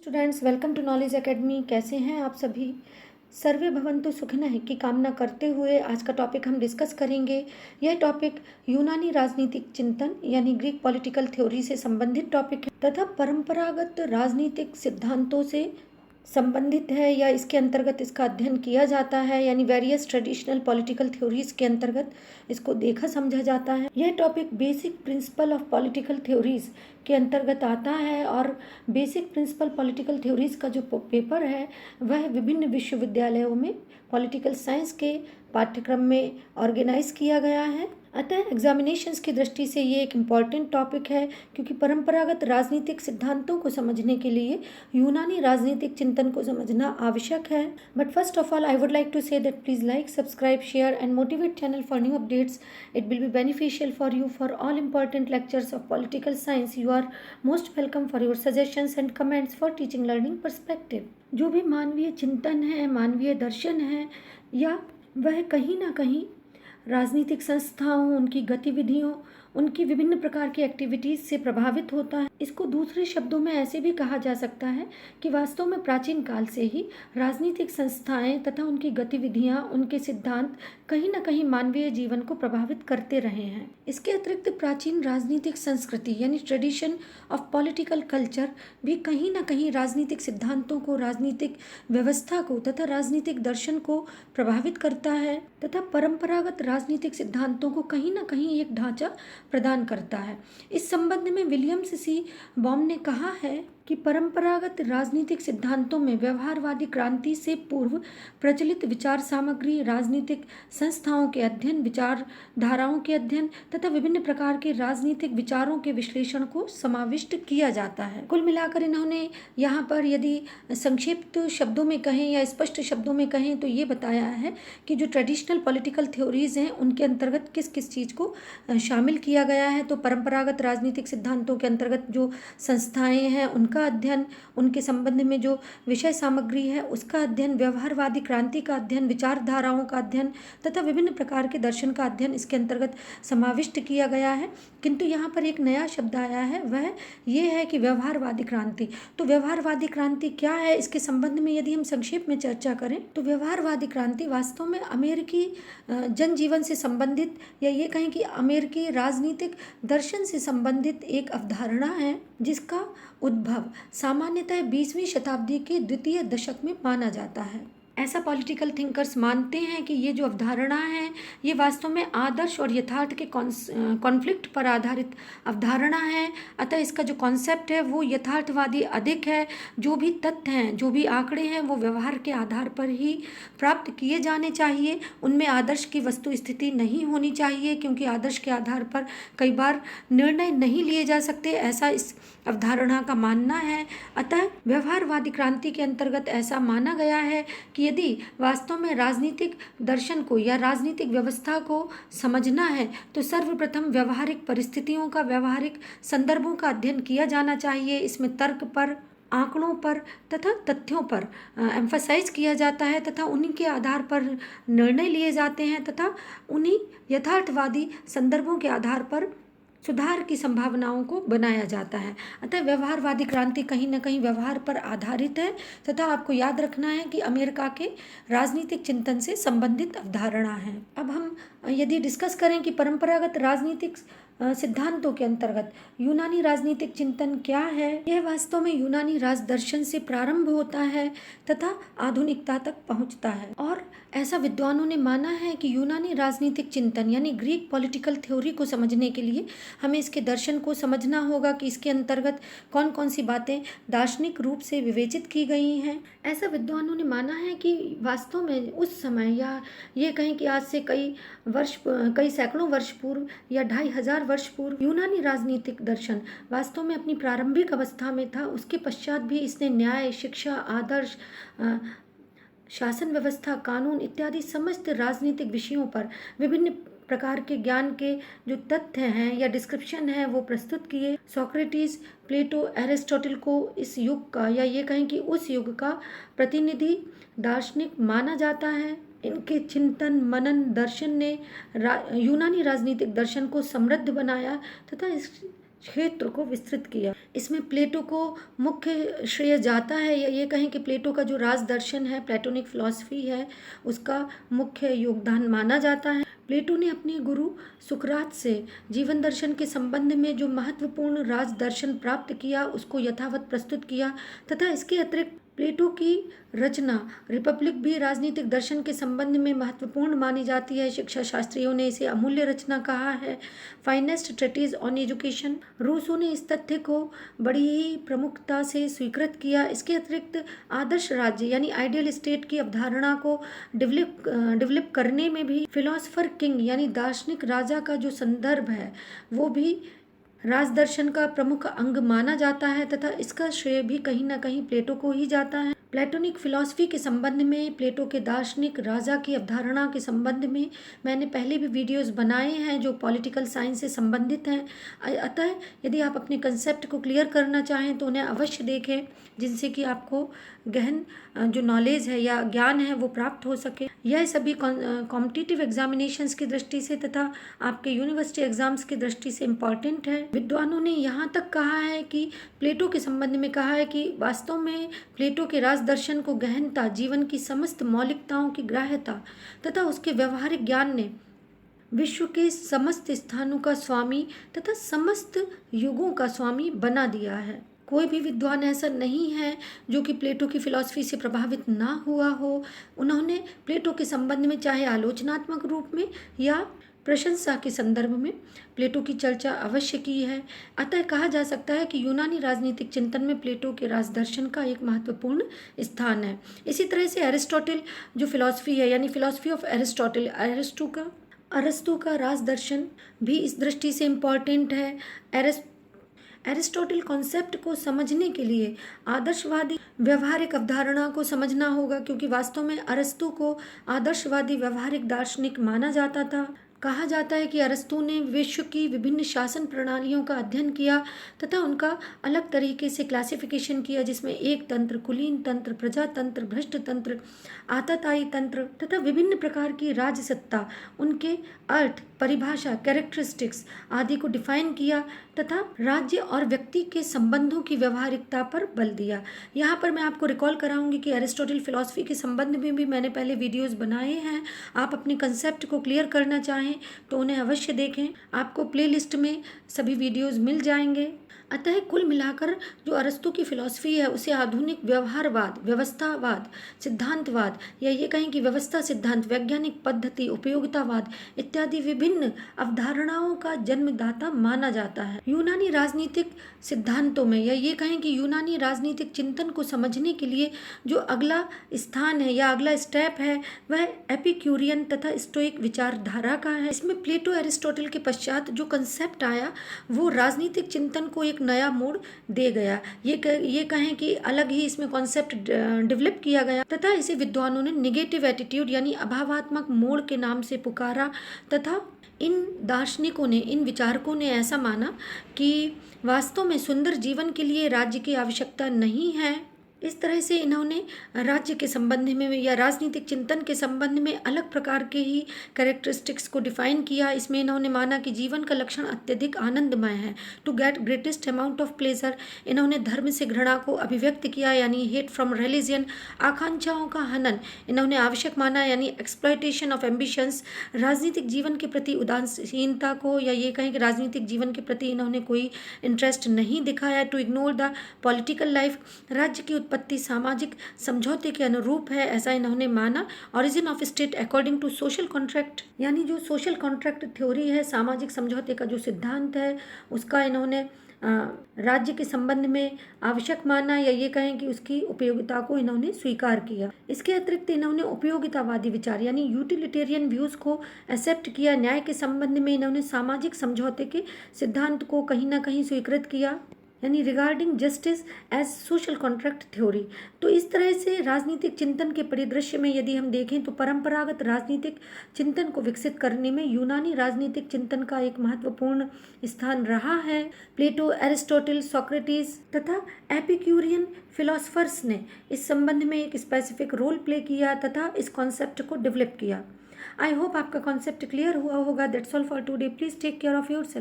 Students, welcome to knowledge academy. कैसे हैं आप सभी? सर्वे भवन्तु सुखिनः की कामना करते हुए आज का टॉपिक हम डिस्कस करेंगे। यह टॉपिक यूनानी राजनीतिक चिंतन यानी ग्रीक पॉलिटिकल थ्योरी से संबंधित टॉपिक है तथा परंपरागत राजनीतिक सिद्धांतों से संबंधित है या इसके अंतर्गत इसका अध्ययन किया जाता है, यानी वेरियस ट्रेडिशनल पॉलिटिकल थ्योरीज के अंतर्गत इसको देखा समझा जाता है। यह topic basic principle of political theories के अंतर्गत आता है और बेसिक प्रिंसिपल पॉलिटिकल थ्योरीज का जो पेपर है वह विभिन्न विश्वविद्यालयों में पॉलिटिकल साइंस के पाठ्यक्रम में ऑर्गेनाइज किया गया है। अतः एग्जामिनेशंस की दृष्टि से ये एक इम्पॉर्टेंट टॉपिक है, क्योंकि परंपरागत राजनीतिक सिद्धांतों को समझने के लिए यूनानी राजनीतिक चिंतन को समझना आवश्यक है। But first of all I would like to say that please like, subscribe, share and motivate channel for new updates. It will be beneficial for you for all important lectures of political science. You are most welcome for your suggestions and comments for teaching learning perspective. जो भी मानवीय चिंतन है, मानवीय दर्शन है, या वह कहीं ना कहीं राजनीतिक संस्थाओं, उनकी गतिविधियों, उनकी विभिन्न प्रकार की एक्टिविटीज़ से प्रभावित होता है। इसको दूसरे शब्दों में ऐसे भी कहा जा सकता है कि वास्तव में प्राचीन काल से ही राजनीतिक संस्थाएं तथा उनकी गतिविधियां, उनके सिद्धांत कहीं ना कहीं मानवीय जीवन को प्रभावित करते रहे हैं। इसके अतिरिक्त प्राचीन राजनीतिक संस्कृति यानी ट्रेडिशन ऑफ पॉलिटिकल कल्चर भी कहीं ना कहीं राजनीतिक सिद्धांतों को, राजनीतिक व्यवस्था को तथा राजनीतिक दर्शन को प्रभावित करता है तथा परंपरागत राजनीतिक सिद्धांतों को कहीं ना कहीं एक ढांचा प्रदान करता है। इस संबंध में विलियम्स सी बॉम ने कहा है कि परंपरागत राजनीतिक सिद्धांतों में व्यवहारवादी क्रांति से पूर्व प्रचलित विचार सामग्री, राजनीतिक संस्थाओं के अध्ययन, विचारधाराओं के अध्ययन तथा विभिन्न प्रकार के राजनीतिक विचारों के विश्लेषण को समाविष्ट किया जाता है। कुल मिलाकर इन्होंने यहाँ पर यदि संक्षिप्त शब्दों में कहें या स्पष्ट शब्दों में कहें तो ये बताया है कि जो ट्रेडिशनल पॉलिटिकल थ्योरीज हैं उनके अंतर्गत किस किस चीज़ को शामिल किया गया है। तो परंपरागत राजनीतिक सिद्धांतों के अंतर्गत जो संस्थाएं हैं उनका अध्ययन, उनके संबंध में जो विषय सामग्री है उसका अध्ययन, व्यवहारवादी क्रांति का अध्ययन, विचारधाराओं का अध्ययन तथा विभिन्न प्रकार के दर्शन का अध्ययन इसके अंतर्गत समाविष्ट किया गया है। किंतु यहाँ पर एक नया शब्द आया है, वह ये है कि व्यवहारवादी क्रांति। तो व्यवहारवादी क्रांति क्या है, इसके संबंध में यदि हम संक्षेप में चर्चा करें तो व्यवहारवादी क्रांति वास्तव में अमेरिकी जनजीवन से संबंधित या ये कहें कि अमेरिकी राजनीतिक दर्शन से संबंधित एक अवधारणा है जिसका उद्भव सामान्यतः 20वीं शताब्दी के द्वितीय दशक में माना जाता है। ऐसा पॉलिटिकल थिंकर्स मानते हैं कि ये जो अवधारणा है ये वास्तव में आदर्श और यथार्थ के कॉन्फ्लिक्ट पर आधारित अवधारणा है। अतः इसका जो कॉन्सेप्ट है वो यथार्थवादी अधिक है। जो भी तथ्य हैं, जो भी आंकड़े हैं वो व्यवहार के आधार पर ही प्राप्त किए जाने चाहिए। उनमें आदर्श की वस्तु स्थिति नहीं होनी चाहिए, क्योंकि आदर्श के आधार पर कई बार निर्णय नहीं लिए जा सकते, ऐसा इस अवधारणा का मानना है। अतः व्यवहारवादी क्रांति के अंतर्गत ऐसा माना गया है कि यदि वास्तव में राजनीतिक दर्शन को या राजनीतिक व्यवस्था को समझना है तो सर्वप्रथम व्यवहारिक परिस्थितियों का, व्यवहारिक संदर्भों का अध्ययन किया जाना चाहिए। इसमें तर्क पर, आंकड़ों पर तथा तथ्यों पर एम्फसाइज किया जाता है तथा उन्हीं के आधार पर निर्णय लिए जाते हैं तथा उन्हीं यथार्थवादी संदर्भों के आधार पर सुधार की संभावनाओं को बनाया जाता है। अतः व्यवहारवादी क्रांति कहीं ना कहीं व्यवहार पर आधारित है तथा आपको याद रखना है कि अमेरिका के राजनीतिक चिंतन से संबंधित अवधारणा है। अब हम यदि डिस्कस करें कि परंपरागत राजनीतिक सिद्धांतों के अंतर्गत यूनानी राजनीतिक चिंतन क्या है, यह वास्तव में यूनानी राजदर्शन से प्रारंभ होता है तथा आधुनिकता तक पहुंचता है। और ऐसा विद्वानों ने माना है कि यूनानी राजनीतिक चिंतन यानी ग्रीक पॉलिटिकल थ्योरी को समझने के लिए हमें इसके दर्शन को समझना होगा कि इसके अंतर्गत कौन कौन सी बातें दार्शनिक रूप से विवेचित की गई हैं। ऐसा विद्वानों ने माना है कि वास्तव में उस समय, या ये कहें कि आज से कई सैकड़ों वर्ष पूर्व या 2500 वर्ष पूर्व यूनानी राजनीतिक दर्शन वास्तव में अपनी प्रारंभिक अवस्था में था। उसके पश्चात भी इसने न्याय, शिक्षा, आदर्श, शासन व्यवस्था, कानून इत्यादि समस्त राजनीतिक विषयों पर विभिन्न प्रकार के ज्ञान के जो तथ्य हैं या डिस्क्रिप्शन है वो प्रस्तुत किए। सोक्रेटिस, प्लेटो, एरिस्टोटल को इस युग का या ये कहें कि उस युग का प्रतिनिधि दार्शनिक माना जाता है। इनके चिंतन, मनन, दर्शन ने यूनानी राजनीतिक दर्शन को समृद्ध बनाया तथा क्षेत्र को विस्तृत किया। इसमें प्लेटो को मुख्य श्रेय जाता है, या ये कहें कि प्लेटो का जो राज दर्शन है, प्लेटोनिक फिलॉसफी है, उसका मुख्य योगदान माना जाता है। प्लेटो ने अपने गुरु सुकरात से जीवन दर्शन के संबंध में जो महत्वपूर्ण राज दर्शन प्राप्त किया उसको यथावत प्रस्तुत किया, तथा इसके अतिरिक्त प्लेटो की रचना रिपब्लिक भी राजनीतिक दर्शन के संबंध में महत्वपूर्ण मानी जाती है। शिक्षा शास्त्रियों ने इसे अमूल्य रचना कहा है, फाइनेस्ट ट्रेटीज ऑन एजुकेशन। रूसो ने इस तथ्य को बड़ी ही प्रमुखता से स्वीकृत किया। इसके अतिरिक्त आदर्श राज्य यानी आइडियल स्टेट की अवधारणा को डेवलप करने में भी फिलोसफर किंग यानी दार्शनिक राजा का जो संदर्भ है वो भी राजदर्शन का प्रमुख अंग माना जाता है, तथा इसका श्रेय भी कहीं ना कहीं प्लेटो को ही जाता है। प्लेटोनिक फिलॉसफी के संबंध में, प्लेटो के दार्शनिक राजा की अवधारणा के संबंध में मैंने पहले भी वीडियोस बनाए हैं जो पॉलिटिकल साइंस से संबंधित हैं। अतः यदि आप अपने कंसेप्ट को क्लियर करना चाहें तो उन्हें अवश्य देखें, जिनसे कि आपको गहन जो नॉलेज है या ज्ञान है वो प्राप्त हो सके। यह सभी कॉम्पिटिटिव एग्जामिनेशंस की दृष्टि से तथा आपके यूनिवर्सिटी एग्जाम्स की दृष्टि से इम्पॉर्टेंट है। विद्वानों ने यहाँ तक कहा है कि प्लेटो के संबंध में कहा है कि वास्तव में प्लेटो के राज दर्शन को गहनता, जीवन की समस्त मौलिकताओं की ग्राह्यता तथा उसके व्यवहारिक ज्ञान ने विश्व के समस्त स्थानों का स्वामी तथा समस्त युगों का स्वामी बना दिया है। कोई भी विद्वान ऐसा नहीं है जो कि प्लेटो की फिलॉसफी से प्रभावित ना हुआ हो। उन्होंने प्लेटो के संबंध में चाहे आलोचनात्मक रूप में या प्रशंसा के संदर्भ में प्लेटो की चर्चा अवश्य की है। अतः कहा जा सकता है कि यूनानी राजनीतिक चिंतन में प्लेटो के राजदर्शन का एक महत्वपूर्ण स्थान है। इसी तरह से एरिस्टोटल जो फिलॉसफी है यानी फिलॉसफी ऑफ एरिस्टोटल, अरस्तु का राजदर्शन भी इस दृष्टि से इम्पॉर्टेंट है। एरिस्टोटल कॉन्सेप्ट को समझने के लिए आदर्शवादी व्यवहारिक अवधारणा को समझना होगा, क्योंकि वास्तव में अरस्तु को आदर्शवादी व्यवहारिक दार्शनिक माना जाता था। कहा जाता है कि अरस्तु ने विश्व की विभिन्न शासन प्रणालियों का अध्ययन किया तथा उनका अलग तरीके से क्लासिफिकेशन किया, जिसमें एक तंत्र, कुलीन तंत्र, प्रजातंत्र, भ्रष्ट तंत्र, आततायी तंत्र तथा विभिन्न प्रकार की राजसत्ता, उनके अर्थ, परिभाषा, कैरेक्टरिस्टिक्स आदि को डिफाइन किया तथा राज्य और व्यक्ति के संबंधों की व्यवहारिकता पर बल दिया। यहाँ पर मैं आपको रिकॉल कराऊंगी कि एरिस्टोटल फिलॉसफी के संबंध में भी मैंने पहले वीडियोस बनाए हैं। आप अपने कंसेप्ट को क्लियर करना चाहें तो उन्हें अवश्य देखें, आपको प्लेलिस्ट में सभी वीडियोस मिल जाएंगे। अतः कुल मिलाकर जो अरस्तु की फिलॉसफी है उसे आधुनिक व्यवहारवाद, व्यवस्थावाद, सिद्धांतवाद या ये कहें कि व्यवस्था सिद्धांत, वैज्ञानिक पद्धति, उपयोगितावाद इत्यादि विभिन्न अवधारणाओं का जन्मदाता माना जाता है। यूनानी राजनीतिक सिद्धांतों में या ये कहें कि यूनानी राजनीतिक चिंतन को समझने के लिए जो अगला स्थान है या अगला स्टेप है वह एपिक्यूरियन तथा स्टोइक विचारधारा का है। इसमें प्लेटो एरिस्टोटल के पश्चात जो कंसेप्ट आया वो राजनीतिक चिंतन को एक नया मोड़ दे गया। ये कहें कि अलग ही इसमें कॉन्सेप्ट डेवलप किया गया तथा इसे विद्वानों ने निगेटिव एटीट्यूड यानी अभावात्मक मोड़ के नाम से पुकारा, तथा इन दार्शनिकों ने, इन विचारकों ने ऐसा माना कि वास्तव में सुंदर जीवन के लिए राज्य की आवश्यकता नहीं है। इस तरह से इन्होंने राज्य के संबंध में या राजनीतिक चिंतन के संबंध में अलग प्रकार के ही कैरेक्टरिस्टिक्स को डिफाइन किया। इसमें इन्होंने माना कि जीवन का लक्षण अत्यधिक आनंदमय है, to get greatest amount of pleasure. इन्होंने धर्म से घृणा को अभिव्यक्त किया यानी हेट फ्रॉम रिलीजन। आकांक्षाओं का हनन इन्होंने आवश्यक माना यानी एक्सप्लॉयटेशन ऑफ एम्बिशंस। राजनीतिक जीवन के प्रति उदासीनता को या ये कहें कि राजनीतिक जीवन के प्रति इन्होंने कोई इंटरेस्ट नहीं दिखाया। To ignore the political life. राज्य की उत्पत्ति सामाजिक समझौते के अनुरूप है, ऐसा इन्होंने माना। Origin of state according to social contract, यानी जो सोशल कॉन्ट्रैक्ट थ्योरी है, सामाजिक समझौते का जो सिद्धांत है उसका इन्होंने राज्य के संबंध में आवश्यक माना या ये कहें कि उसकी उपयोगिता को इन्होंने स्वीकार किया। इसके अतिरिक्त इन्होंने उपयोगितावादी विचार यानी यूटिलिटेरियन व्यूज को एक्सेप्ट किया। न्याय के संबंध में इन्होंने सामाजिक समझौते के सिद्धांत को कहीं ना कहीं स्वीकृत किया यानी regarding justice as social contract theory. तो इस तरह से राजनीतिक चिंतन के परिदृश्य में यदि हम देखें तो परंपरागत राजनीतिक चिंतन को विकसित करने में यूनानी राजनीतिक चिंतन का एक महत्वपूर्ण स्थान रहा है। प्लेटो, एरिस्टोटल, सोक्रेटिस तथा एपिक्यूरियन फिलोसफर्स ने इस संबंध में एक स्पेसिफिक रोल प्ले किया तथा इस कॉन्सेप्ट को डेवलप किया। आई होप आपका कॉन्सेप्ट क्लियर हुआ होगा। That's all for today. Please take care of yourself.